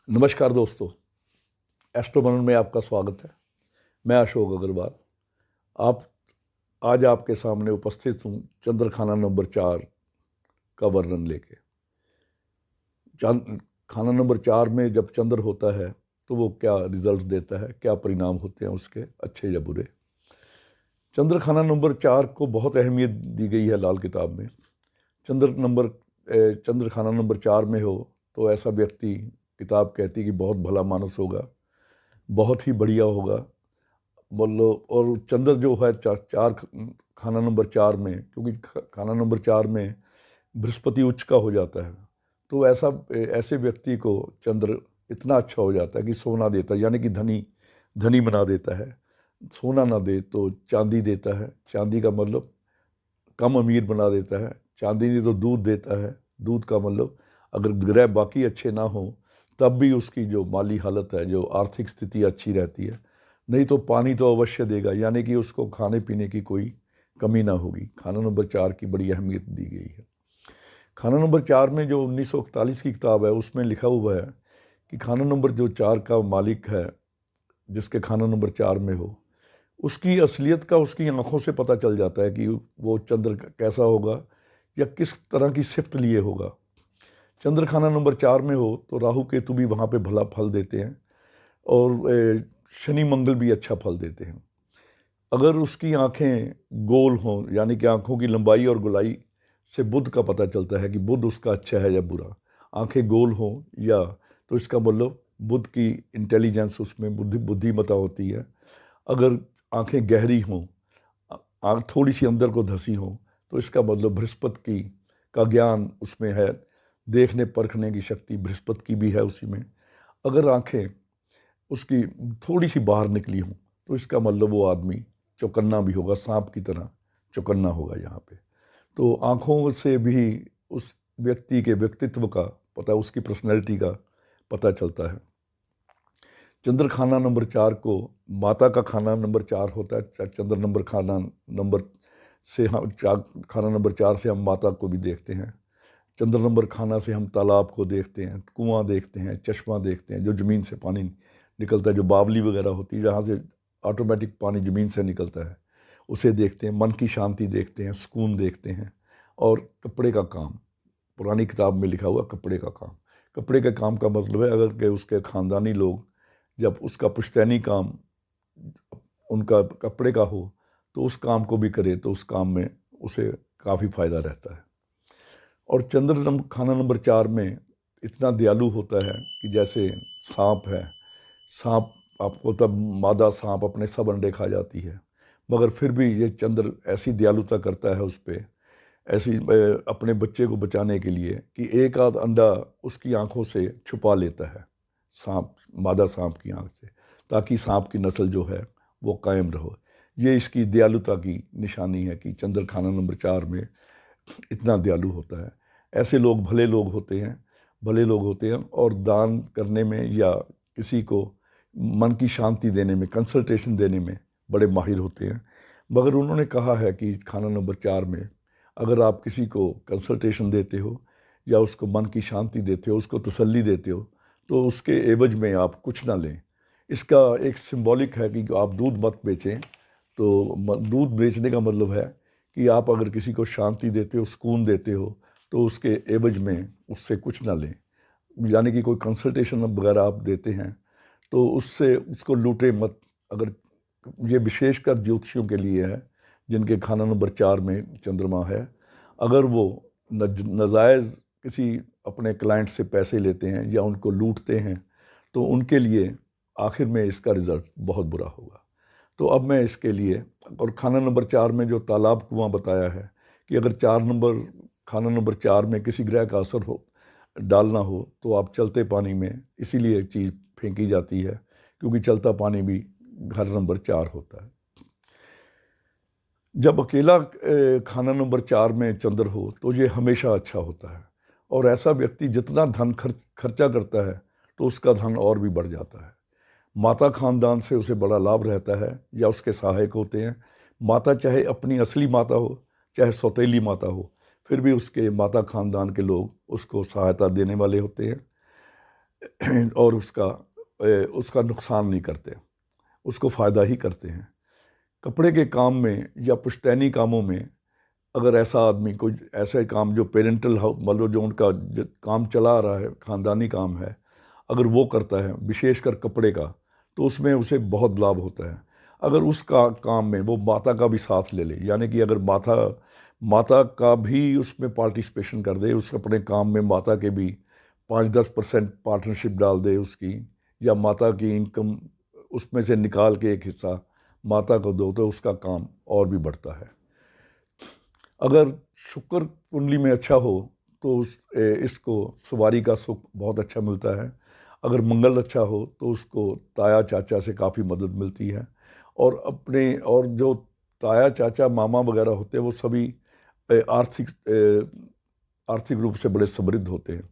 नमस्कार दोस्तों, एस्ट्रो मनन में आपका स्वागत है। मैं अशोक अग्रवाल। आप आज आपके सामने उपस्थित हूँ चंद्र खाना नंबर 4 का वर्णन लेके। खाना नंबर 4 में जब चंद्र होता है तो वो क्या रिजल्ट देता है, क्या परिणाम होते हैं उसके, अच्छे या बुरे। चंद्र खाना नंबर 4 को बहुत अहमियत दी गई है लाल किताब में। चंद्र खाना नंबर 4 में हो तो ऐसा व्यक्ति, किताब कहती है कि बहुत भला मानस होगा, बहुत ही बढ़िया होगा। बोलो, और चंद्र जो है खाना नंबर 4 में, क्योंकि खाना नंबर 4 में बृहस्पति उच्च का हो जाता है, तो ऐसे व्यक्ति को चंद्र इतना अच्छा हो जाता है कि सोना देता है, यानी कि धनी धनी बना देता है। सोना ना दे तो चांदी देता है, चांदी का मतलब कम अमीर बना देता है। चांदी नहीं तो दूध देता है, दूध का मतलब अगर ग्रह बाकी अच्छे ना हो तब भी उसकी जो माली हालत है, जो आर्थिक स्थिति अच्छी रहती है। नहीं तो पानी तो अवश्य देगा, यानी कि उसको खाने पीने की कोई कमी ना होगी। खाना नंबर 4 की बड़ी अहमियत दी गई है। खाना नंबर 4 में जो 1941 की किताब है उसमें लिखा हुआ है कि खाना नंबर जो 4 का मालिक है, जिसके खाना नंबर 4 में हो, उसकी असलियत का उसकी आंखों से पता चल जाता है कि वो चंद्र कैसा होगा या किस तरह की सिफ्त लिए होगा। चंद्र खाना नंबर 4 में हो तो राहु केतु भी वहाँ पे भला फल देते हैं, और शनि मंगल भी अच्छा फल देते हैं। अगर उसकी आंखें गोल हों, यानी कि आंखों की लंबाई और गोलाई से बुध का पता चलता है कि बुध उसका अच्छा है या बुरा। आंखें गोल हों या, तो इसका मतलब बुध की इंटेलिजेंस, उसमें बुद्धिमत्ता होती है। अगर आंखें गहरी हों, आँख थोड़ी सी अंदर को धसी हों, तो इसका मतलब बृहस्पति की का ज्ञान उसमें है, देखने परखने की शक्ति बृहस्पति की भी है उसी में। अगर आंखें उसकी थोड़ी सी बाहर निकली हों तो इसका मतलब वो आदमी चौकन्ना भी होगा, सांप की तरह चौकन्ना होगा यहाँ पे। तो आँखों से भी उस व्यक्ति के व्यक्तित्व का पता, उसकी पर्सनैलिटी का पता चलता है। चंद्र खाना नंबर 4 को माता का खाना नंबर 4 होता है। चंद्र नंबर खाना नंबर से हम खाना नंबर 4 से हम माता को भी देखते हैं। चंद्र नंबर खाना से हम तालाब को देखते हैं, कुआं देखते हैं, चश्मा देखते हैं, जो ज़मीन से पानी निकलता है, जो बावली वगैरह होती है जहाँ से ऑटोमेटिक पानी ज़मीन से निकलता है, उसे देखते हैं। मन की शांति देखते हैं, सुकून देखते हैं। और कपड़े का काम, पुरानी किताब में लिखा हुआ कपड़े का काम। कपड़े के काम का मतलब है अगर के उसके ख़ानदानी लोग, जब उसका पुश्तैनी काम उनका कपड़े का हो तो उस काम को भी करे तो उस काम में उसे काफ़ी फ़ायदा रहता है। और खाना नंबर 4 में इतना दयालु होता है कि जैसे सांप है, सांप आपको तब मादा सांप अपने सब अंडे खा जाती है, मगर फिर भी ये चंद्र ऐसी दयालुता करता है उस पर, ऐसी अपने बच्चे को बचाने के लिए कि एक आध अंडा उसकी आंखों से छुपा लेता है, सांप, मादा सांप की आंख से, ताकि सांप की नस्ल जो है वो कायम रहो। ये इसकी दयालुता की निशानी है कि चंद्र खाना नंबर 4 में इतना दयालु होता है। ऐसे लोग भले लोग होते हैं, भले लोग होते हैं, और दान करने में या किसी को मन की शांति देने में, कंसल्टेशन देने में बड़े माहिर होते हैं। मगर उन्होंने कहा है कि खाना नंबर 4 में अगर आप किसी को कंसल्टेशन देते हो या उसको मन की शांति देते हो, उसको तसल्ली देते हो, तो उसके एवज में आप कुछ ना लें। इसका एक सिंबॉलिक है कि आप दूध मत बेचें। तो दूध बेचने का मतलब है कि आप अगर किसी को शांति देते हो, सुकून देते हो, तो उसके एवज में उससे कुछ ना लें। यानी कि कोई कंसल्टेशन वगैरह आप देते हैं तो उससे उसको लूटे मत। अगर ये विशेषकर ज्योतिषियों के लिए है जिनके खाना नंबर 4 में चंद्रमा है, अगर वो नाजायज़ किसी अपने क्लाइंट से पैसे लेते हैं या उनको लूटते हैं तो उनके लिए आखिर में इसका रिज़ल्ट बहुत बुरा होगा। तो अब मैं इसके लिए, और खाना नंबर 4 में जो तालाब कुआं बताया है कि अगर खाना नंबर 4 में किसी ग्रह का असर हो, डालना हो, तो आप चलते पानी में, इसीलिए चीज़ फेंकी जाती है क्योंकि चलता पानी भी घर नंबर 4 होता है। जब अकेला खाना नंबर 4 में चंद्र हो तो ये हमेशा अच्छा होता है, और ऐसा व्यक्ति जितना धन खर्चा करता है तो उसका धन और भी बढ़ जाता है। माता खानदान से उसे बड़ा लाभ रहता है या उसके सहायक होते हैं। माता चाहे अपनी असली माता हो, चाहे सौतेली माता हो, फिर भी उसके माता खानदान के लोग उसको सहायता देने वाले होते हैं। और उसका नुकसान नहीं करते, उसको फ़ायदा ही करते हैं। कपड़े के काम में या पुश्तैनी कामों में अगर ऐसा आदमी कोई ऐसा काम जो पेरेंटल मतलब जो उनका काम चला आ रहा है, ख़ानदानी काम है, अगर वो करता है विशेषकर कपड़े का, तो उसमें उसे बहुत लाभ होता है। अगर उसका काम में वो माता का भी साथ ले ले, यानी कि अगर माता का भी उसमें पार्टिसिपेशन कर दे, उस अपने काम में माता के भी 5-10% पार्टनरशिप डाल दे उसकी, या माता की इनकम उसमें से निकाल के एक हिस्सा माता को दो, तो उसका काम और भी बढ़ता है। अगर शुक्र कुंडली में अच्छा हो तो इसको सवारी का सुख बहुत अच्छा मिलता है। अगर मंगल अच्छा हो तो उसको ताया चाचा से काफ़ी मदद मिलती है, और जो ताया चाचा मामा वगैरह होते हैं वो सभी आर्थिक रूप से बड़े समृद्ध होते हैं,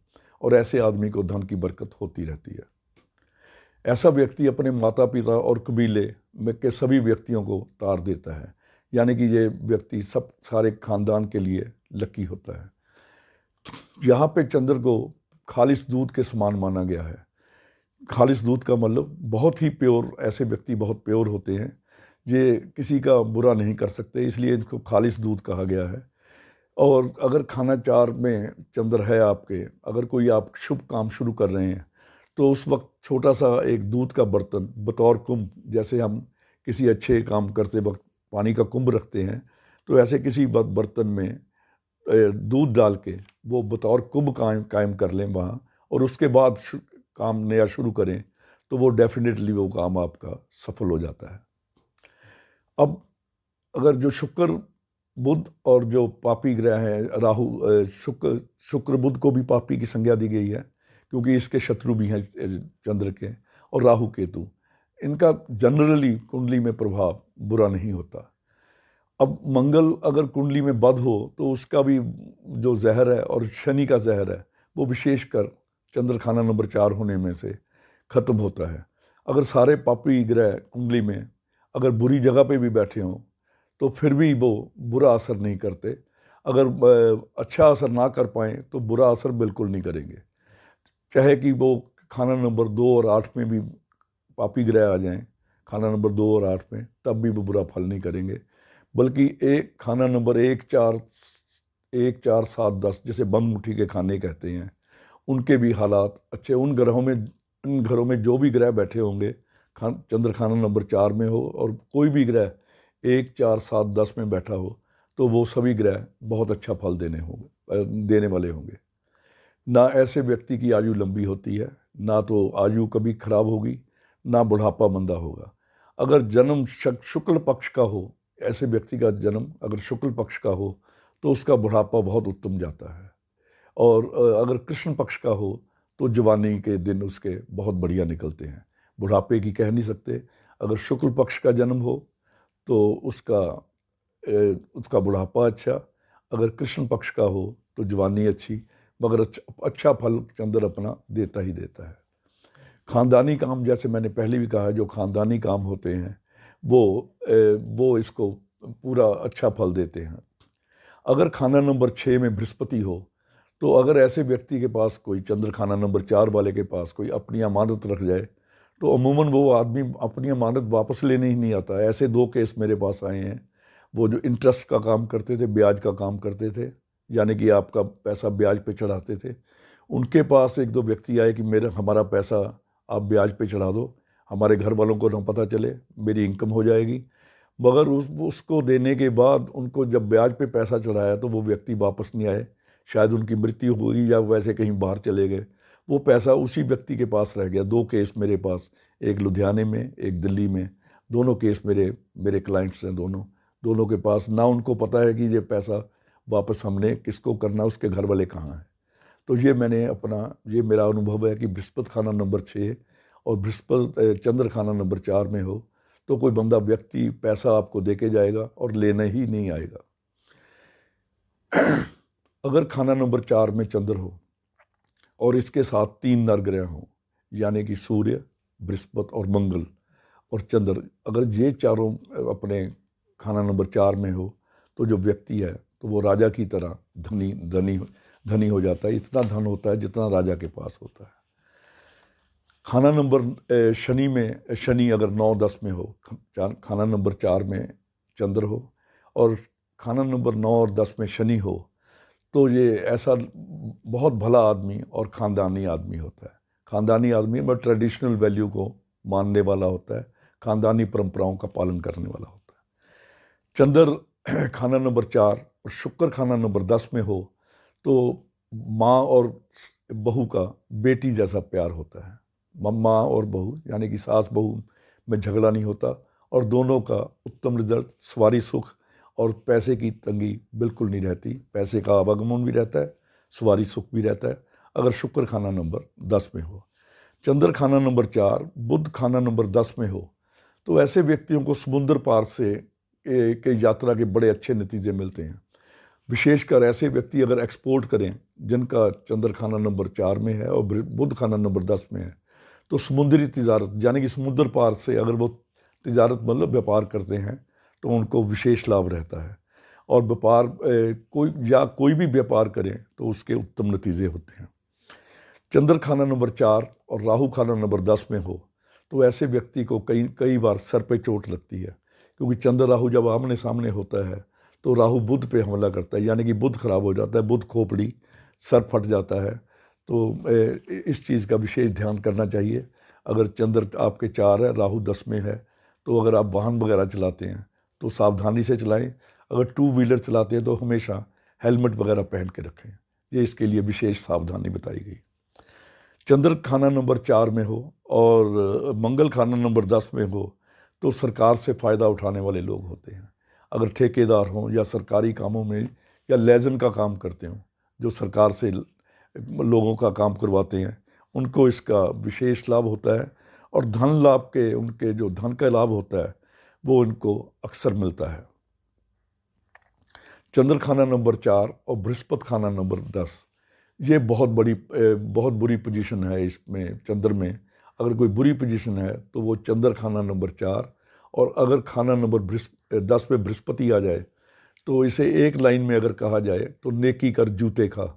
और ऐसे आदमी को धन की बरकत होती रहती है। ऐसा व्यक्ति अपने माता पिता और कबीले में के सभी व्यक्तियों को तार देता है, यानी कि ये व्यक्ति सब सारे खानदान के लिए लकी होता है। यहाँ पे चंद्र को खालिस दूध के समान माना गया है। खालिस दूध का मतलब बहुत ही प्योर, ऐसे व्यक्ति बहुत प्योर होते हैं, ये किसी का बुरा नहीं कर सकते, इसलिए इनको खालिस दूध कहा गया है। और अगर खाना चार में चंद्र है आपके, अगर कोई आप शुभ काम शुरू कर रहे हैं, तो उस वक्त छोटा सा एक दूध का बर्तन बतौर कुंभ, जैसे हम किसी अच्छे काम करते वक्त पानी का कुंभ रखते हैं, तो ऐसे किसी बर्तन में दूध डाल के वो बतौर कुंभ कायम कर लें वहाँ, और उसके बाद काम नया शुरू करें, तो वो डेफिनेटली वो काम आपका सफल हो जाता है। अब अगर जो शुक्र बुध और जो पापी ग्रह हैं राहु, शुक्र बुध को भी पापी की संज्ञा दी गई है, क्योंकि इसके शत्रु भी हैं चंद्र के, और राहु केतु, इनका जनरली कुंडली में प्रभाव बुरा नहीं होता। अब मंगल अगर कुंडली में बद हो तो उसका भी जो जहर है, और शनि का जहर है, वो विशेषकर चंद्र खाना नंबर 4 होने में से ख़त्म होता है। अगर सारे पापी ग्रह कुंडली में अगर बुरी जगह पे भी बैठे हों तो फिर भी वो बुरा असर नहीं करते। अगर अच्छा असर ना कर पाएँ तो बुरा असर बिल्कुल नहीं करेंगे, चाहे कि वो खाना नंबर 2 और 8 में भी पापी ग्रह आ जाएं, खाना नंबर 2 और 8 में, तब भी वो बुरा फल नहीं करेंगे। बल्कि एक खाना नंबर 1, 4, 7, 10 जैसे बम मुट्ठी के खाने कहते हैं, उनके भी हालात अच्छे, उन घरों में जो भी ग्रह बैठे होंगे, चंद्र खाना नंबर 4 में हो और कोई भी ग्रह 1, 4, 7, 10 में बैठा हो, तो वो सभी ग्रह बहुत अच्छा फल देने वाले होंगे। ना ऐसे व्यक्ति की आयु लंबी होती है, ना तो आयु कभी खराब होगी, ना बुढ़ापा मंदा होगा। अगर जन्म शुक्ल पक्ष का हो, ऐसे व्यक्ति का जन्म अगर शुक्ल पक्ष का हो, तो उसका बुढ़ापा बहुत उत्तम जाता है। और अगर कृष्ण पक्ष का हो तो जवानी के दिन उसके बहुत बढ़िया निकलते हैं, बुढ़ापे की कह नहीं सकते। अगर शुक्ल पक्ष का जन्म हो तो उसका बुढ़ापा अच्छा, अगर कृष्ण पक्ष का हो तो जवानी अच्छी, मगर अच्छा फल चंद्र अपना देता ही देता है। ख़ानदानी काम, जैसे मैंने पहले भी कहा, जो ख़ानदानी काम होते हैं वो इसको पूरा अच्छा फल देते हैं। अगर खाना नंबर 6 में बृहस्पति हो, तो अगर ऐसे व्यक्ति के पास कोई चंद्र खाना नंबर 4 वाले के पास कोई अपनी अमानत रख जाए, तो अमूमन वो आदमी अपनी अमानत वापस लेने ही नहीं आता। ऐसे 2 केस मेरे पास आए हैं। वो जो इंटरेस्ट का काम करते थे, ब्याज का काम करते थे, यानी कि आपका पैसा ब्याज पे चढ़ाते थे, उनके पास 1-2 व्यक्ति आए कि हमारा पैसा आप ब्याज पे चढ़ा दो, हमारे घर वालों को ना पता चले, मेरी इनकम हो जाएगी। मगर उसको देने के बाद उनको जब ब्याज पे पैसा चढ़ाया तो वो व्यक्ति वापस नहीं आए, शायद उनकी मृत्यु हो गई या वैसे कहीं बाहर चले गए, वो पैसा उसी व्यक्ति के पास रह गया। 2 केस मेरे पास, एक लुधियाने में, एक दिल्ली में, दोनों केस मेरे क्लाइंट्स हैं। दोनों के पास ना उनको पता है कि ये पैसा वापस हमने किसको करना, उसके घर वाले कहाँ हैं। तो ये मेरा अनुभव है कि बृहस्पति खाना नंबर 6 और बृहस्पति चंद्र खाना नंबर 4 में हो, तो कोई बंदा व्यक्ति पैसा आपको दे के जाएगा और लेने ही नहीं आएगा। अगर खाना नंबर 4 में चंद्र हो और इसके साथ 3 नरग्रह हों, यानी कि सूर्य, बृहस्पति और मंगल और चंद्र, अगर ये चारों अपने खाना नंबर 4 में हो, तो जो व्यक्ति है तो वो राजा की तरह धनी हो जाता है। इतना धन होता है जितना राजा के पास होता है। खाना नंबर शनि में, शनि अगर 9-10 में हो, खाना नंबर 4 में चंद्र हो और खाना नंबर 9 और 10 में शनि हो, तो ये ऐसा बहुत भला आदमी और ख़ानदानी आदमी होता है। ख़ानदानी आदमी मतलब ट्रेडिशनल वैल्यू को मानने वाला होता है, ख़ानदानी परंपराओं का पालन करने वाला होता है। चंद्र खाना नंबर 4 और शुक्र खाना नंबर 10 में हो तो माँ और बहू का बेटी जैसा प्यार होता है। माँ और बहू यानी कि सास बहू में झगड़ा नहीं होता और दोनों का उत्तम रिजल्ट, सवारी सुख और पैसे की तंगी बिल्कुल नहीं रहती। पैसे का आवागमन भी रहता है, सवारी सुख भी रहता है अगर शुक्र खाना नंबर 10 में हो। चंद्र खाना नंबर 4, बुध खाना नंबर 10 में हो तो ऐसे व्यक्तियों को समुद्र पार से के यात्रा के बड़े अच्छे नतीजे मिलते हैं। विशेषकर ऐसे व्यक्ति अगर एक्सपोर्ट करें जिनका चंद्र खाना नंबर 4 में है और बुध खाना नंबर 10 में है, तो समुद्री तिजारत यानी कि समुद्र पार से अगर वो तिजारत मतलब व्यापार करते हैं तो उनको विशेष लाभ रहता है। और व्यापार कोई भी व्यापार करें तो उसके उत्तम नतीजे होते हैं। चंद्र खाना नंबर 4 और राहु खाना नंबर 10 में हो तो ऐसे व्यक्ति को कई बार सर पे चोट लगती है, क्योंकि चंद्र राहु जब आमने सामने होता है तो राहु बुध पे हमला करता है, यानी कि बुध खराब हो जाता है, बुध खोपड़ी, सर फट जाता है। तो इस चीज़ का विशेष ध्यान करना चाहिए। अगर चंद्र आपके 4 है, राहु 10 में है, तो अगर आप वाहन वगैरह चलाते हैं तो सावधानी से चलाएं। अगर 2 व्हीलर चलाते हैं तो हमेशा हेलमेट वगैरह पहन के रखें, ये इसके लिए विशेष सावधानी बताई गई। चंद्र खाना नंबर 4 में हो और मंगल खाना नंबर 10 में हो तो सरकार से फ़ायदा उठाने वाले लोग होते हैं। अगर ठेकेदार हों या सरकारी कामों में या लेजन का काम करते हों, जो सरकार से लोगों का काम करवाते हैं, उनको इसका विशेष लाभ होता है और धन लाभ के उनके जो धन का लाभ होता है वो उनको अक्सर मिलता है। चंद्र खाना नंबर 4 और बृहस्पति खाना नंबर 10, ये बहुत बुरी पोजीशन है। इसमें चंद्र में अगर कोई बुरी पोजीशन है तो वो चंद्र खाना नंबर 4 और अगर खाना नंबर 10 पे बृहस्पति आ जाए तो इसे एक लाइन में अगर कहा जाए तो नेकी कर जूते खा।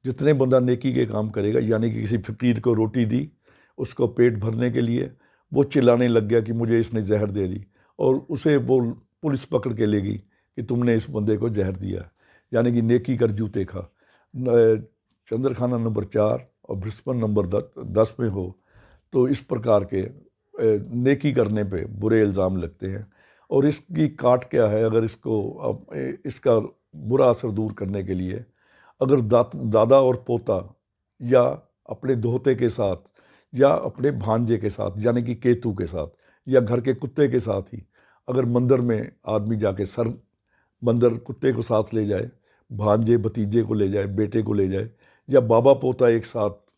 जितने बंदा नेकी के काम करेगा, यानी कि किसी फ़कीर को रोटी दी उसको पेट भरने के लिए, वो चिल्लाने लग गया कि मुझे इसने जहर दे दी और उसे वो पुलिस पकड़ के लेगी कि तुमने इस बंदे को जहर दिया, यानी कि नेकी कर जूते खा। चंद्र खाना नंबर 4 और बृहस्पति नंबर 10 में हो तो इस प्रकार के नेकी करने पे बुरे इल्ज़ाम लगते हैं। और इसकी काट क्या है, अगर इसका बुरा असर दूर करने के लिए अगर दादा और पोता या अपने दोहते के साथ या अपने भांजे के साथ यानी कि केतु के साथ या घर के कुत्ते के साथ ही अगर मंदिर में आदमी जाके मंदिर कुत्ते को साथ ले जाए, भांजे भतीजे को ले जाए, बेटे को ले जाए या बाबा पोता एक साथ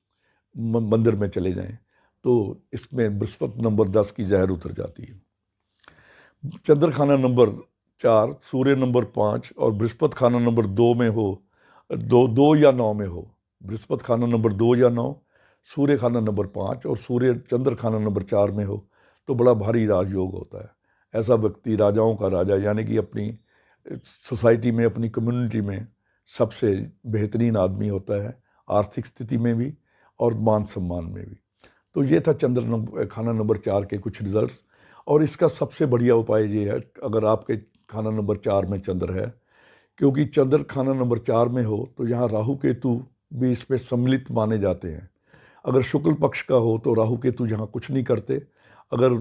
मंदिर में चले जाएं तो इसमें बृहस्पति नंबर 10 की जहर उतर जाती है। चंद्र खाना नंबर 4, सूर्य नंबर 5 और बृहस्पति खाना नंबर 2 में हो, 2 या 9 में हो, बृहस्पति खाना नंबर 2 या 9, सूर्य खाना नंबर 5 और सूर्य चंद्र खाना नंबर 4 में हो तो बड़ा भारी राजयोग होता है। ऐसा व्यक्ति राजाओं का राजा, यानी कि अपनी सोसाइटी में, अपनी कम्युनिटी में सबसे बेहतरीन आदमी होता है, आर्थिक स्थिति में भी और मान सम्मान में भी। तो ये था खाना नंबर 4 के कुछ रिजल्ट्स। और इसका सबसे बढ़िया उपाय ये है, अगर आपके खाना नंबर 4 में चंद्र है, क्योंकि चंद्र खाना नंबर 4 में हो तो यहाँ राहु केतु भी इसमें सम्मिलित माने जाते हैं। अगर शुक्ल पक्ष का हो तो राहु केतु यहाँ कुछ नहीं करते। अगर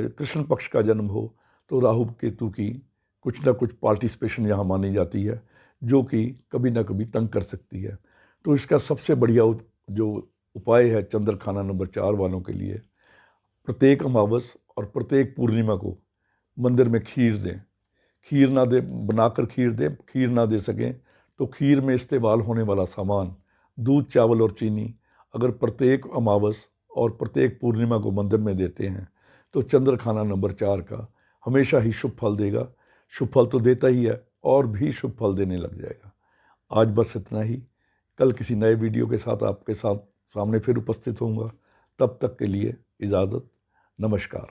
कृष्ण पक्ष का जन्म हो तो राहु केतु की कुछ ना कुछ पार्टिसिपेशन यहाँ मानी जाती है, जो कि कभी ना कभी तंग कर सकती है। तो इसका सबसे बढ़िया जो उपाय है चंद्र खाना नंबर 4 वालों के लिए, प्रत्येक अमावस और प्रत्येक पूर्णिमा को मंदिर में खीर दें। खीर ना दे बनाकर खीर दें, खीर ना दे सकें तो खीर में इस्तेमाल होने वाला सामान, दूध, चावल और चीनी, अगर प्रत्येक अमावस और प्रत्येक पूर्णिमा को मंदिर में देते हैं तो चंद्र खाना नंबर 4 का हमेशा ही शुभ फल देगा। शुभ फल तो देता ही है और भी शुभ फल देने लग जाएगा। आज बस इतना ही। कल किसी नए वीडियो के साथ आपके सामने फिर उपस्थित होऊंगा। तब तक के लिए इजाज़त। नमस्कार।